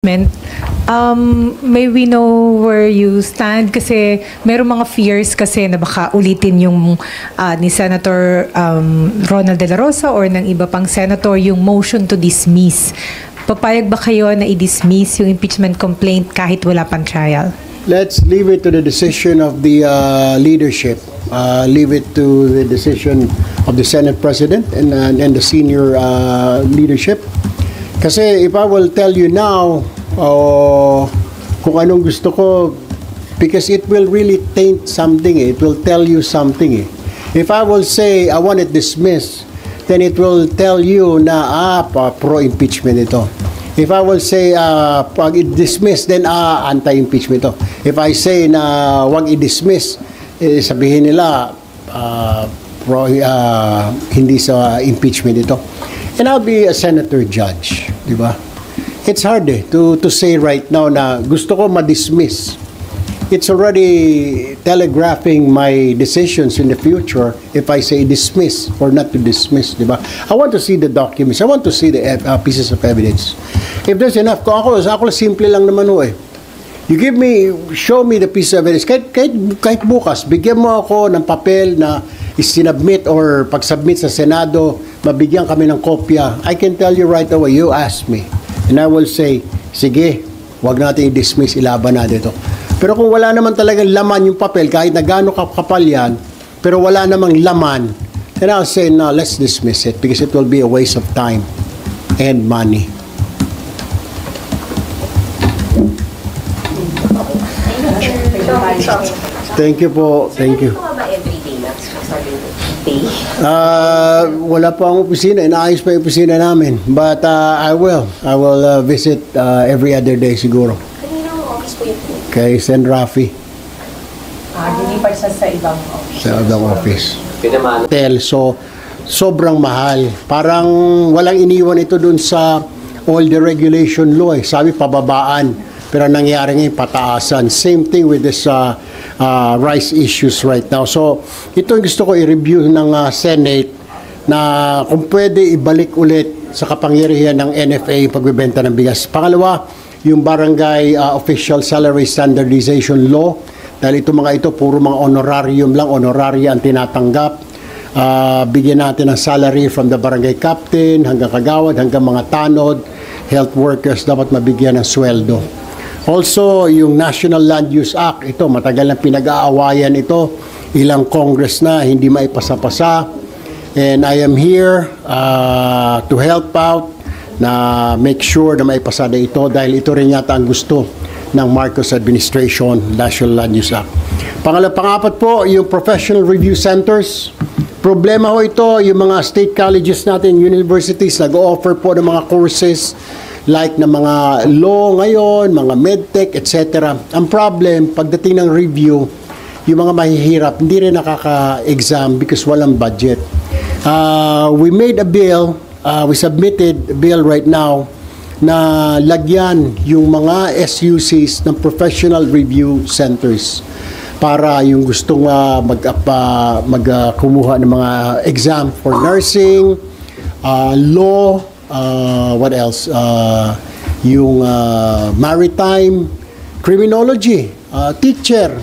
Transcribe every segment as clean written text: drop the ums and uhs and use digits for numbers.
May we know where you stand? Kasi merong mga fears kasi na baka ulitin yung ni Senator Ronald De La Rosa or ng iba pang senator yung motion to dismiss. Papayag ba kayo na i-dismiss yung impeachment complaint kahit wala pang trial? Let's leave it to the decision of the leadership. Leave it to the decision of the Senate President and the senior leadership. Kasi if I will tell you now kung anong gusto ko, because it will really taint something, it will tell you something. If I will say I want it dismissed, then it will tell you na pro-impeachment ito. If I will say pag i-dismiss, then anti-impeachment ito. If I say na wag i-dismiss, sabihin nila hindi sa impeachment ito. And I'll be a senator judge, di ba? It's hard to say right now na gusto ko ma-dismiss. It's already telegraphing my decisions in the future if I say dismiss or not to dismiss, di ba? I want to see the documents. I want to see the pieces of evidence. If there's enough, ako simple lang naman You show me the piece of evidence. Kahit bukas, bigyan mo ako ng papel na isinubmit or pag-submit sa Senado, mabigyan kami ng kopya. I can tell you right away, you ask me. And I will say, sige, wag natin i-dismiss, ilaban na dito. Pero kung wala naman talagang laman yung papel, kahit na gaano kapal yan, pero wala namang laman, then I'll say, no, let's dismiss it because it will be a waste of time and money. Thank you po. Thank you. Wala pa ang opisina. Inaayos pa yung opisina namin. But I will visit every other day siguro. Kaninong office po yun? Kay Sen. Rafi. Dilipat siya sa ibang office. Sa ibang office. So, sobrang mahal. Parang walang iniwan ito dun sa all the regulation law. Sabi, pababaan. Pero nangyari ngayon, pataasan. Same thing with this rice issues right now. So, ito yung gusto ko i-review ng Senate na kung pwede ibalik ulit sa kapangyarihan ng NFA pagbebenta ng bigas. Pangalawa, yung Barangay Official Salary Standardization Law. Dahil ito mga ito, puro mga honorarium lang, honoraria ang tinatanggap. Bigyan natin ng salary from the barangay captain, hanggang kagawad, hanggang mga tanod, health workers, dapat mabigyan ng sweldo. Also, yung National Land Use Act, ito, matagal na pinag-aawayan ito. Ilang Congress na, hindi maipasa-pasa. And I am here to help out na make sure na maipasa na ito dahil ito rin yata ang gusto ng Marcos administration, National Land Use Act. Pangapat po, yung professional review centers. Problema ho ito, yung mga state colleges natin, universities, nag-offer po ng mga courses like na mga law ngayon, mga medtech, etc. Ang problem, pagdating ng review, yung mga mahihirap, hindi rin nakaka-exam because walang budget. We made a bill, we submitted a bill right now na lagyan yung mga SUCs ng professional review centers para yung gustong kumuha ng mga exam for nursing, law, what else? Yung maritime, criminology, teacher.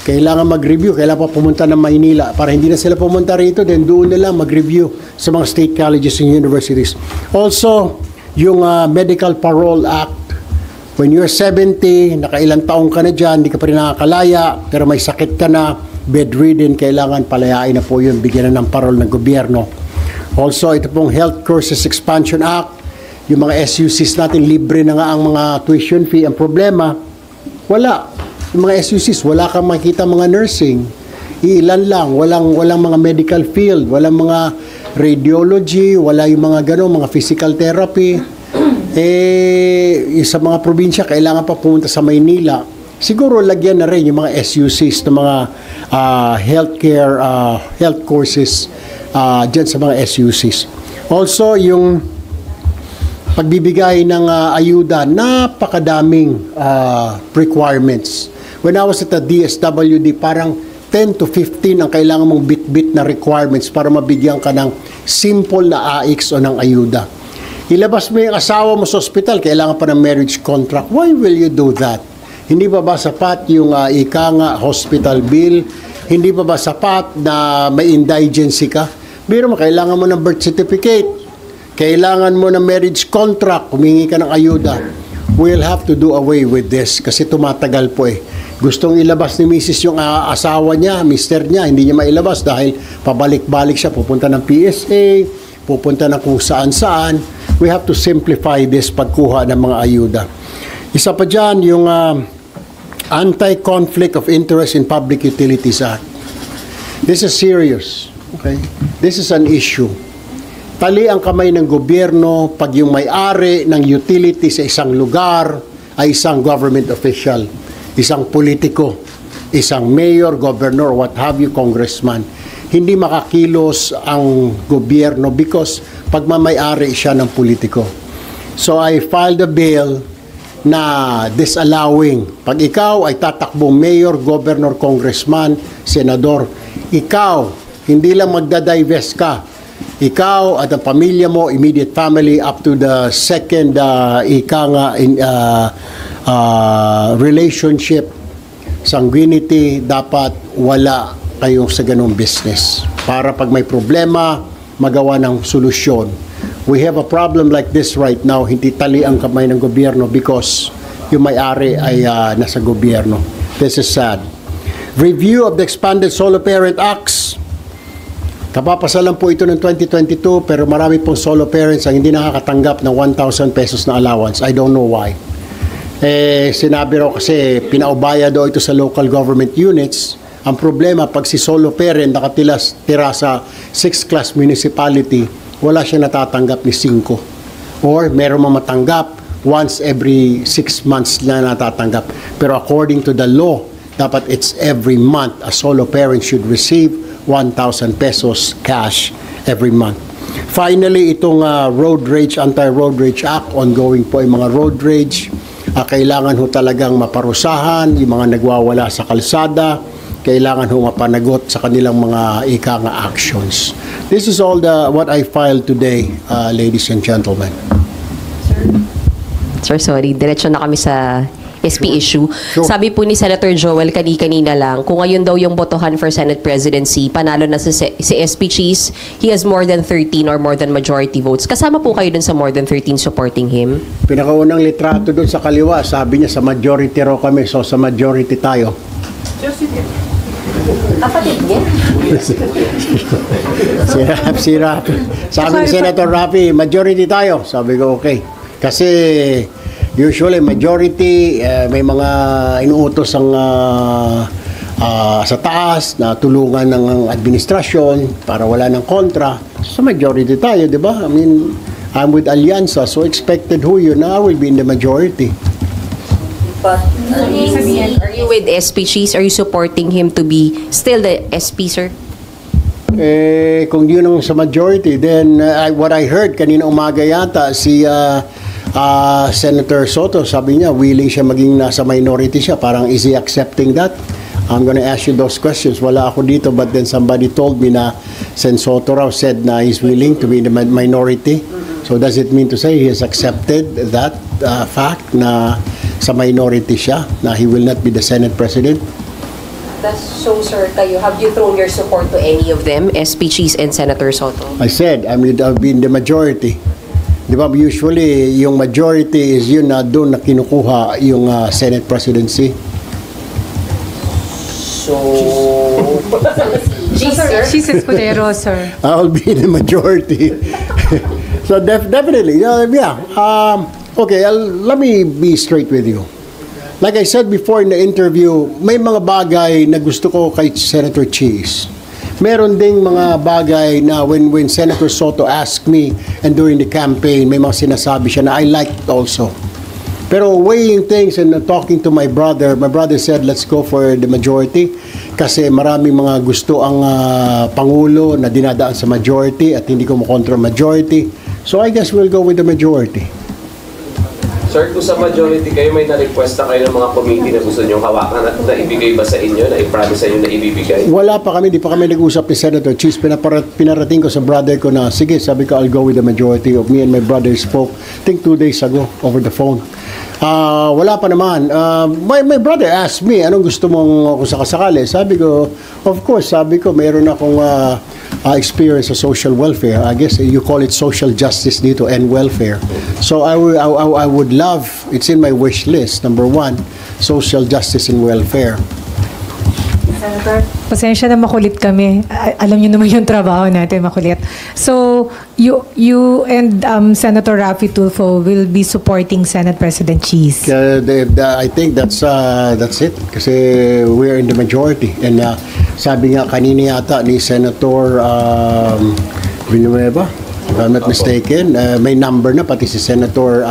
Kailangan mag-review, kailangan pa pumunta ng Maynila para hindi na sila pumunta rito, then doon na lang mag-review sa mga state colleges and universities. Also, yung Medical Parole Act. When you're 70, nakailang taong ka na dyan, hindi ka pa rin nakakalaya, pero may sakit ka na, bedridden, kailangan palayain na po yun, bigyan na ng parole ng gobyerno. Also, ito pong Health Courses Expansion Act, yung mga SUCs natin, libre na nga ang mga tuition fee. Ang problema, wala. Yung mga SUCs, wala kang makikita mga nursing. Ilan lang, walang mga medical field, walang mga radiology, wala yung mga gano'n, mga physical therapy. Sa mga probinsya, kailangan pa pumunta sa Maynila. Siguro, lagyan na rin yung mga SUCs ng mga health courses dyan sa mga SUCs. Also, yung pagbibigay ng ayuda, napakadaming requirements. When I was at the DSWD, parang 10 to 15 ang kailangan mong bit-bit na requirements para mabigyan ka ng simple na AIX o ng ayuda. Ilabas mo yung asawa mo sa ospital, kailangan pa ng marriage contract. Why will you do that? Hindi ba sapat yung ika nga hospital bill? Hindi ba sapat na may indigency ka? Biro mo, kailangan mo ng birth certificate. Kailangan mo ng marriage contract. Humingi ka ng ayuda. We'll have to do away with this kasi tumatagal po eh. Gustong ilabas ni Mrs. yung asawa niya, mister niya, hindi niya mailabas dahil pabalik-balik siya, pupunta ng PSA, pupunta ng kung saan-saan. We have to simplify this pagkuha ng mga ayuda. Isa pa dyan, yung Anti-Conflict of Interest in Public Utilities Act. This is serious. Okay? This is an issue. Tali ang kamay ng gobyerno pag yung may-ari ng utility sa isang lugar ay isang government official, isang politiko, isang mayor, governor, what have you, congressman. Hindi makakilos ang gobyerno because pagmamay-ari siya ng politiko. So I filed a bill na disallowing. Pag ikaw ay tatakbong mayor, governor, congressman, senador, ikaw, hindi lang magdadivest ka. Ikaw at ang pamilya mo, immediate family, up to the second relationship, sanguinity, dapat wala kayong sa ganung business. Para pag may problema, magawa ng solusyon. We have a problem like this right now, hindi tali ang kamay ng gobyerno because yung may-ari ay nasa gobyerno. This is sad. Review of the Expanded Solo Parent Acts. Kapapasalan po ito ng 2022 pero marami pong solo parents ang hindi nakakatanggap ng 1,000 pesos na allowance. I don't know why. Sinabi raw kasi pinaubaya daw ito sa local government units. Ang problema, pag si solo parent nakatira sa 6th class municipality, wala siya natatanggap ni 5. Or meron matanggap once every 6 months na natatanggap. Pero according to the law, dapat it's every month. A solo parent should receive 1,000 pesos cash every month. Finally, itong Road Rage, Anti-Road Rage Act, ongoing po yung mga road rage. Kailangan ho talagang maparusahan yung mga nagwawala sa kalsada. Kailangan ho mapanagot sa kanilang mga ika-nga actions. This is all what I filed today, ladies and gentlemen. Sir, sorry. Diretso na kami sa SP issue. Sure. Sabi po ni Senator Joel kanina lang, kung ngayon daw yung botohan for Senate presidency, panalo na si SP Cheese, he has more than 13 or more than majority votes. Kasama po kayo dun sa more than 13 supporting him? Pinakaunang litrato dun sa kaliwa, sabi niya sa majority raw kami, so sa majority tayo. Kapatid niya? si Rafi. Sabi ni Senator Rafi, majority tayo. Sabi ko, okay. Kasi usually majority, may mga inuutos ang sa taas na tulungan ng administrasyon para wala ng kontra. Sa majority tayo, di ba? I mean, I'm with Alianza, so expected who you now will be in the majority. But, are you with SP Cheese? Are you supporting him to be still the SP, sir? Kung yun ang sa majority, then what I heard kanina umaga yata, si Senator Soto, sabi niya, willing siya maging nasa minority siya. Parang is he accepting that? I'm gonna ask you those questions. Wala ako dito, but then somebody told me na Sen Soto raw said na he's willing to be in the minority. So does it mean to say he has accepted that fact na sa minority siya, na he will not be the Senate President? So, sir, have you thrown your support to any of them, SP Cheese and Senator Soto? I said, I'll be in the majority. Di ba, usually, yung majority is yun na doon na kinukuha yung Senate presidency. So, She's Escudero, sir. I'll be in the majority. So definitely, yeah. Okay, let me be straight with you. Like I said before in the interview, may mga bagay na gusto ko kay Senator Cheese. Meron ding mga bagay na when Senator Soto asked me and during the campaign, may mga sinasabi siya na I liked also. Pero weighing things and talking to my brother said, let's go for the majority kasi maraming mga gusto ang Pangulo na dinadaan sa majority at hindi ko makontra majority. So I guess we'll go with the majority. Sir, kung sa majority kayo, may na-request na kayo ng mga committee na gusto nyo hawakan at naibigay ba sa inyo, na i-promise sa inyo na ibibigay? Wala pa kami, di pa kami nag-usap ni Senator Cheese. Pinarating ko sa brother ko na, sige, sabi ko, I'll go with the majority of me and my brother spoke, I think 2 days ago, over the phone. Wala pa naman. My brother asked me, anong gusto mong kung sakasakali? Sabi ko, of course, sabi ko, mayroon akong experience sa social welfare. I guess you call it social justice dito and welfare. So I would love, it's in my wish list, number 1, social justice and welfare. Senator, pasensya na makulit kami. Alam niyo naman yung trabaho natin, makulit. So, you and Senator Raffy Tulfo will be supporting Senate President Cheese. I think that's it. Kasi we're in the majority. And sabi nga kanina yata ni Senator Villanueva, if I'm not mistaken, may number na, pati si Senator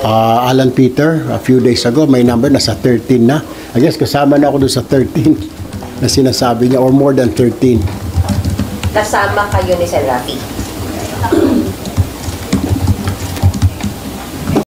Alan Peter, a few days ago, may number na sa 13 na. I guess kasama na ako doon sa 13 na sinasabi niya, or more than 13. Kasama kayo ni Sen. Raffy?